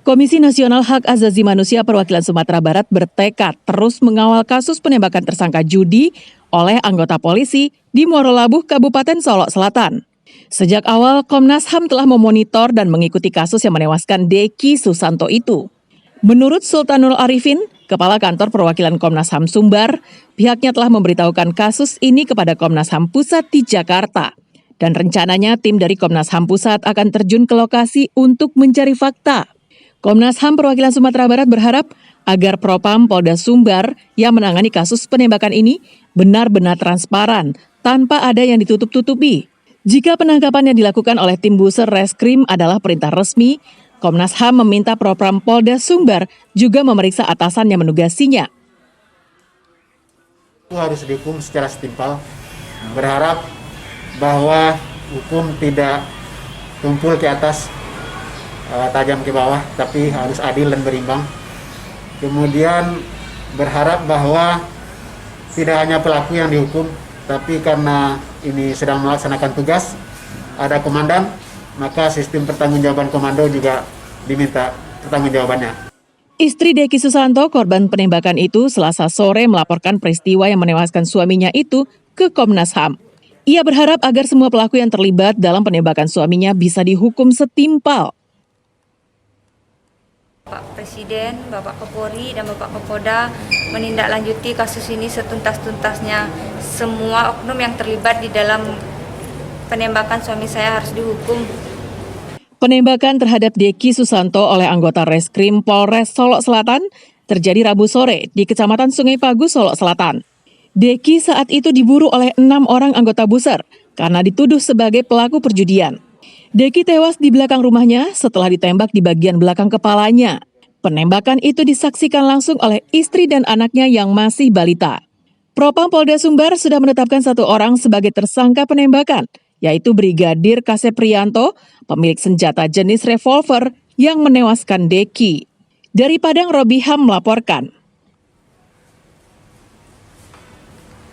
Komisi Nasional Hak Asasi Manusia Perwakilan Sumatera Barat bertekad terus mengawal kasus penembakan tersangka judi oleh anggota polisi di Muaro Labuh, Kabupaten Solok Selatan. Sejak awal, Komnas HAM telah memonitor dan mengikuti kasus yang menewaskan Deki Susanto itu. Menurut Sultanul Arifin, Kepala Kantor Perwakilan Komnas HAM Sumbar, pihaknya telah memberitahukan kasus ini kepada Komnas HAM Pusat di Jakarta. Dan rencananya tim dari Komnas HAM Pusat akan terjun ke lokasi untuk mencari fakta. Komnas HAM Perwakilan Sumatera Barat berharap agar Propam Polda Sumbar yang menangani kasus penembakan ini benar-benar transparan tanpa ada yang ditutup-tutupi. Jika penangkapan yang dilakukan oleh tim Buser Reskrim adalah perintah resmi, Komnas HAM meminta Propam Polda Sumbar juga memeriksa atasan yang menugasinya. Harus dihukum secara setimpal, berharap bahwa hukum tidak tumpul ke atas, tajam ke bawah, tapi harus adil dan berimbang. Kemudian berharap bahwa tidak hanya pelaku yang dihukum, tapi karena ini sedang melaksanakan tugas, ada komandan, maka sistem pertanggungjawaban komando juga diminta pertanggungjawabannya. Istri Deki Susanto, korban penembakan itu, Selasa sore melaporkan peristiwa yang menewaskan suaminya itu ke Komnas HAM. Ia berharap agar semua pelaku yang terlibat dalam penembakan suaminya bisa dihukum setimpal. Bapak Presiden, Bapak Kapolri, dan Bapak Kapolda menindaklanjuti kasus ini setuntas-tuntasnya. Semua oknum yang terlibat di dalam penembakan suami saya harus dihukum. Penembakan terhadap Deki Susanto oleh anggota Reskrim Polres Solok Selatan terjadi Rabu sore di Kecamatan Sungai Pagu, Solok Selatan. Deki saat itu diburu oleh 6 orang anggota Buser karena dituduh sebagai pelaku perjudian. Deki tewas di belakang rumahnya setelah ditembak di bagian belakang kepalanya. Penembakan itu disaksikan langsung oleh istri dan anaknya yang masih balita. Propam Polda Sumbar sudah menetapkan 1 orang sebagai tersangka penembakan, yaitu Brigadir Kasep Prianto, pemilik senjata jenis revolver yang menewaskan Deki. Dari Padang, Robiham melaporkan.